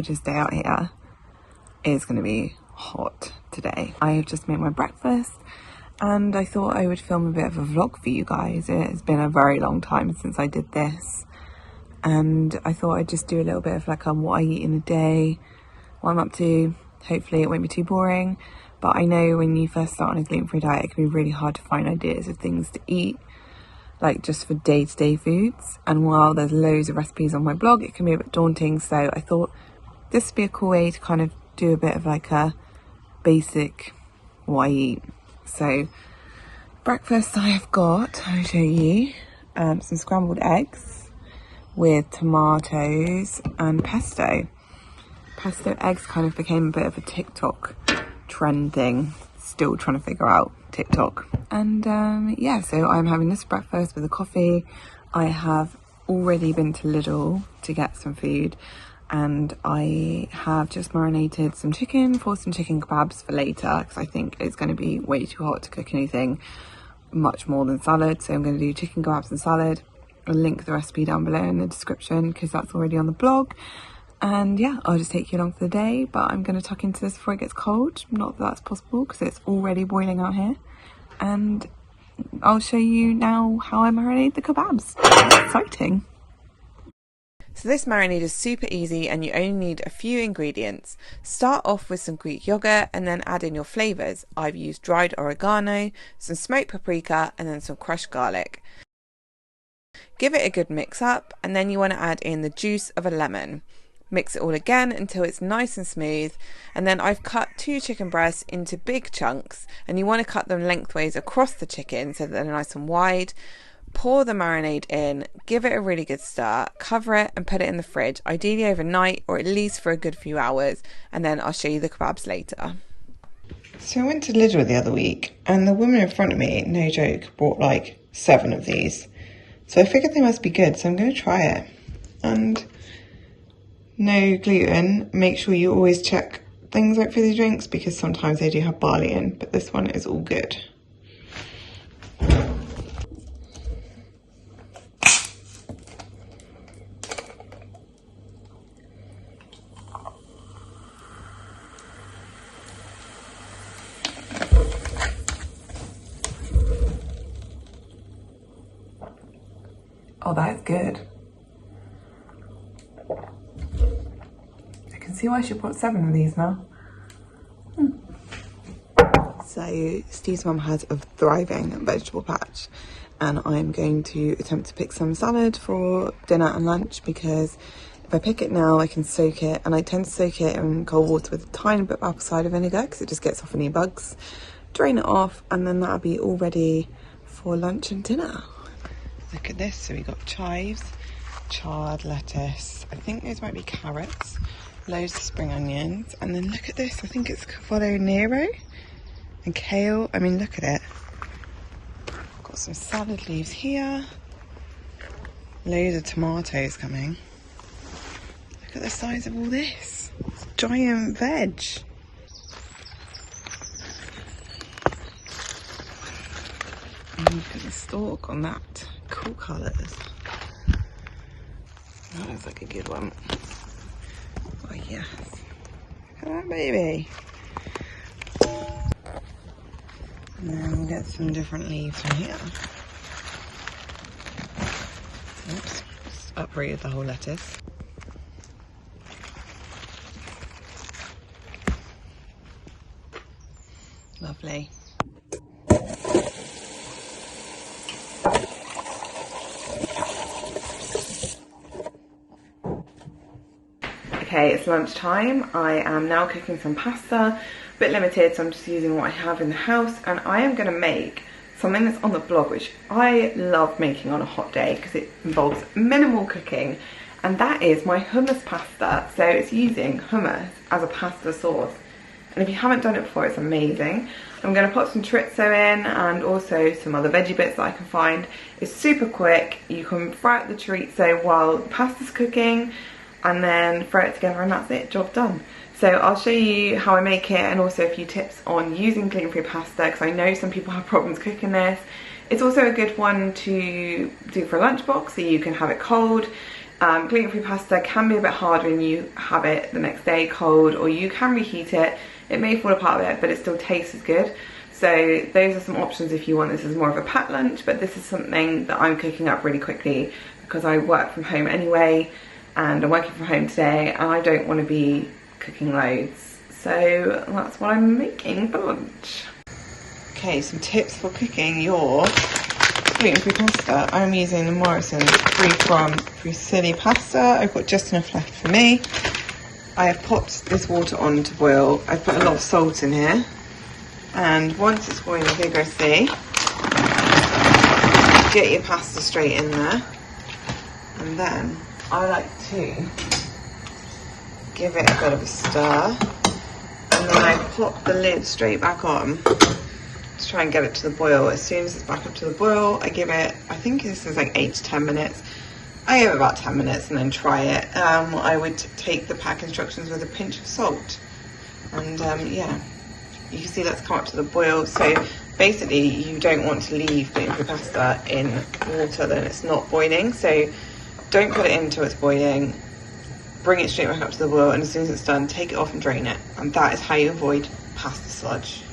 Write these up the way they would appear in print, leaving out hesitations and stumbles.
gorgeous day out here. It's going to be hot today. I have just made my breakfast and I thought I would film a bit of a vlog for you guys. It's been a very long time since I did this, and I thought I'd just do a little bit of like what I eat in a day, what I'm up to. Hopefully it won't be too boring, but I know when you first start on a gluten-free diet it can be really hard to find ideas of things to eat, like just for day-to-day foods. And while there's loads of recipes on my blog, it can be a bit daunting, so I thought this would be a cool way to kind of do a bit of like a basic what I eat. So breakfast I have got, I'll show you, some scrambled eggs with tomatoes and pesto. Pesto eggs kind of became a bit of a TikTok trend thing. Still trying to figure out TikTok. And yeah, so I'm having this breakfast with a coffee. I have already been to Lidl to get some food, and I have just marinated some chicken for some chicken kebabs for later, because I think it's going to be way too hot to cook anything much more than salad. So I'm going to do chicken kebabs and salad. I'll link the recipe down below in the description because that's already on the blog. And yeah, I'll just take you along for the day, but I'm going to tuck into this before it gets cold. Not that that's possible because it's already boiling out here. And I'll show you now how I marinate the kebabs. It's exciting. So this marinade is super easy and you only need a few ingredients. Start off with some Greek yogurt and then add in your flavours. I've used dried oregano, some smoked paprika and then some crushed garlic. Give it a good mix up, and then you want to add in the juice of a lemon. Mix it all again until it's nice and smooth, and then I've cut 2 chicken breasts into big chunks, and you want to cut them lengthways across the chicken so that they're nice and wide. Pour the marinade in, give it a really good stir, cover it and put it in the fridge, ideally overnight or at least for a good few hours, and then I'll show you the kebabs later. So I went to Lidl the other week and the woman in front of me, no joke, bought like 7 of these. So I figured they must be good, so I'm going to try it. And no gluten. Make sure you always check things like fizzy drinks because sometimes they do have barley in, but this one is all good. Oh, that's good. I can see why she bought 7 of these now. So Steve's mum has a thriving vegetable patch, and I'm going to attempt to pick some salad for dinner and lunch, because if I pick it now I can soak it, and I tend to soak it in cold water with a tiny bit of apple cider vinegar because it just gets off any bugs. Drain it off, and then that'll be all ready for lunch and dinner. Look at this. So we got chives, charred lettuce, I think those might be carrots, loads of spring onions, and then look at this, I think it's cavollo nero and kale. I mean, look at it. Got some salad leaves here, loads of tomatoes coming. Look at the size of all this. It's giant veg. And look at the stalk on that. Cool colours. That looks like a good one. Oh yes. Look at that baby. And then we'll get some different leaves from here. Oops, just uprooted the whole lettuce. Lovely. Okay, it's lunchtime. I am now cooking some pasta, a bit limited, so I'm just using what I have in the house, and I am going to make something that's on the blog, which I love making on a hot day because it involves minimal cooking, and that is my hummus pasta. So it's using hummus as a pasta sauce, and if you haven't done it before, it's amazing. I'm going to put some chorizo in and also some other veggie bits that I can find. It's super quick. You can fry up the chorizo while the pasta's cooking, and then throw it together, and that's it, job done. So I'll show you how I make it, and also a few tips on using gluten-free pasta, because I know some people have problems cooking this. It's also a good one to do for a lunchbox, so you can have it cold. Gluten-free pasta can be a bit hard when you have it the next day cold, or you can reheat it. It may fall apart a bit, but it still tastes as good. So those are some options if you want this as more of a packed lunch, but this is something that I'm cooking up really quickly because I work from home anyway, and I'm working from home today, and I don't want to be cooking loads. So that's what I'm making for lunch. Okay, some tips for cooking your gluten-free pasta. I'm using the Morrison's free from fusilli pasta. I've got just enough left for me. I have popped this water on to boil. I've put a lot of salt in here, and once it's boiling vigorously, get your pasta straight in there, and then I like to give it a bit of a stir, and then I pop the lid straight back on to try and get it to the boil. As soon as it's back up to the boil, I give it, I think this is like 8 to 10 minutes. I give it about 10 minutes and then try it. I would take the pack instructions with a pinch of salt. And yeah, you can see that's come up to the boil. So basically you don't want to leave gluten-free pasta in water then it's not boiling. So don't put it in until it's boiling. Bring it straight back up to the boil, and as soon as it's done, take it off and drain it. And that is how you avoid pasta sludge.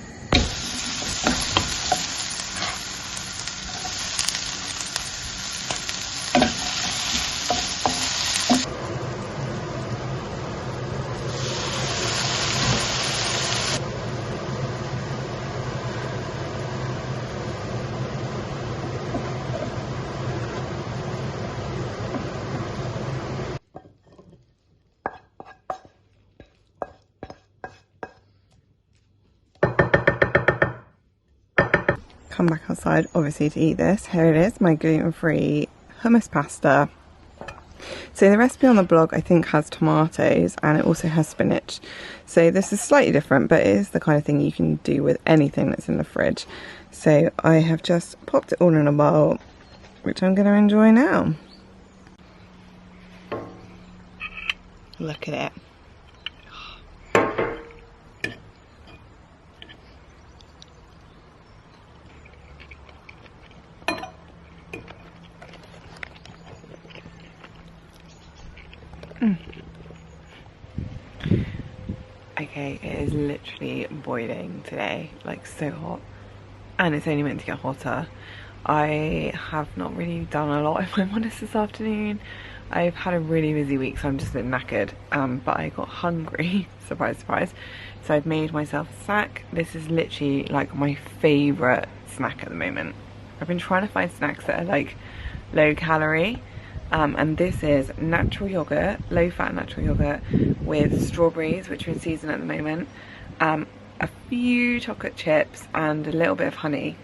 Come back outside obviously to eat this. Here it is, my gluten-free hummus pasta. So the recipe on the blog I think has tomatoes, and it also has spinach. So this is slightly different, but it is the kind of thing you can do with anything that's in the fridge. So I have just popped it all in a bowl, which I'm going to enjoy now. Look at it. Okay, it is literally boiling today, like so hot, and it's only meant to get hotter. I have not really done a lot, if I'm honest, this afternoon. I've had a really busy week, so I'm just a bit knackered, but I got hungry, surprise, surprise, so I've made myself a snack. This is literally like my favourite snack at the moment. I've been trying to find snacks that are like low calorie, and this is natural yogurt, low fat natural yogurt with strawberries, which are in season at the moment, a few chocolate chips and a little bit of honey,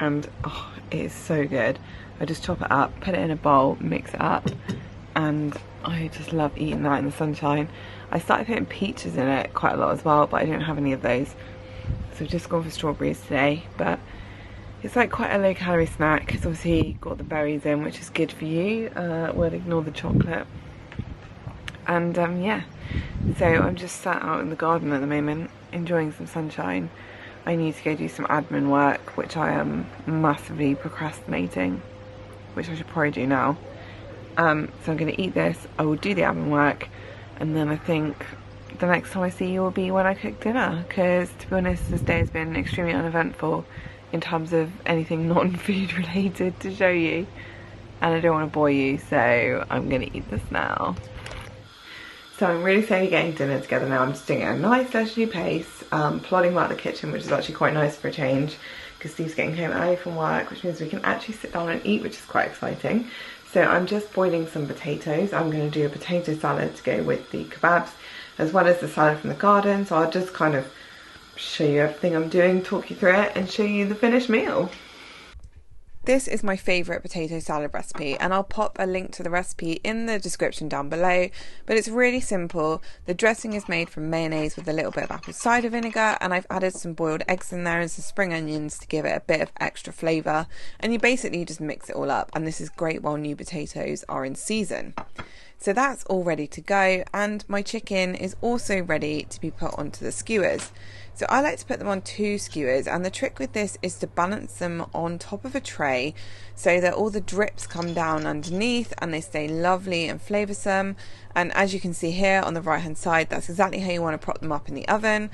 and oh, it is so good. I just chop it up, put it in a bowl, mix it up, and I just love eating that in the sunshine. I started putting peaches in it quite a lot as well, but I don't have any of those, so I've just gone for strawberries today. But it's like quite a low calorie snack. It's obviously got the berries in, which is good for you. We'll ignore the chocolate. And yeah, so I'm just sat out in the garden at the moment, enjoying some sunshine. I need to go do some admin work, which I am massively procrastinating, which I should probably do now. So I'm going to eat this, I will do the admin work, and then I think the next time I see you will be when I cook dinner, because to be honest, this day has been extremely uneventful in terms of anything non-food related to show you, and I don't want to bore you, so I'm going to eat this now. So I'm really slowly getting dinner together now. I'm just doing it at a nice leisurely pace, plodding about the kitchen, which is actually quite nice for a change, because Steve's getting home early from work, which means we can actually sit down and eat, which is quite exciting. So I'm just boiling some potatoes. I'm going to do a potato salad to go with the kebabs, as well as the salad from the garden. So I'll just kind of show you everything I'm doing, talk you through it, and show you the finished meal. This is my favourite potato salad recipe, and I'll pop a link to the recipe in the description down below, but it's really simple. The dressing is made from mayonnaise with a little bit of apple cider vinegar, and I've added some boiled eggs in there and some spring onions to give it a bit of extra flavour, and you basically just mix it all up, and this is great while new potatoes are in season. So that's all ready to go, and my chicken is also ready to be put onto the skewers. So I like to put them on 2 skewers, and the trick with this is to balance them on top of a tray so that all the drips come down underneath and they stay lovely and flavoursome. And as you can see here on the right hand side, that's exactly how you want to prop them up in the oven.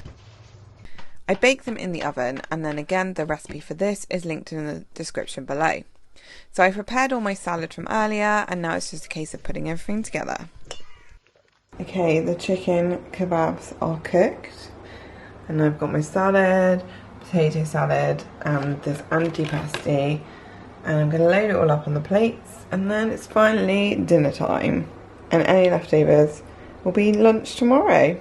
I bake them in the oven, and then again the recipe for this is linked in the description below. So I prepared all my salad from earlier, and now it's just a case of putting everything together. Okay, the chicken kebabs are cooked, and I've got my salad, potato salad, and this antipasti, and I'm going to load it all up on the plates, and then it's finally dinner time, and any leftovers will be lunch tomorrow.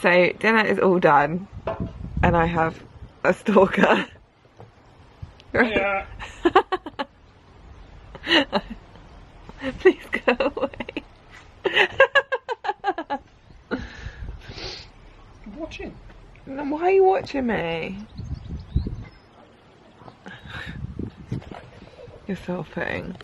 So dinner is all done, and I have a stalker. Yeah. Please go away. I'm watching. Why are you watching me? You're selfing.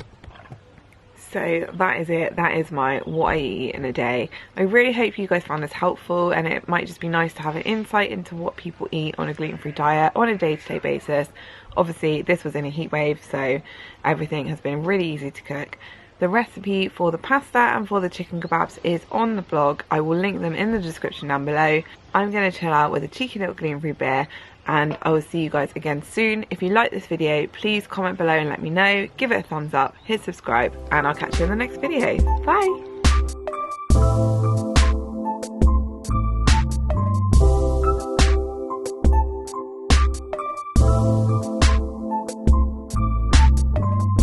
So that is it. That is my what I eat in a day. I really hope you guys found this helpful, and it might just be nice to have an insight into what people eat on a gluten-free diet on a day-to-day basis. Obviously this was in a heat wave, so everything has been really easy to cook. The recipe for the pasta and for the chicken kebabs is on the blog. I will link them in the description down below. I'm going to chill out with a cheeky little gluten-free beer, and I will see you guys again soon. If you like this video, please comment below and let me know. Give it a thumbs up, hit subscribe, and I'll catch you in the next video. Bye!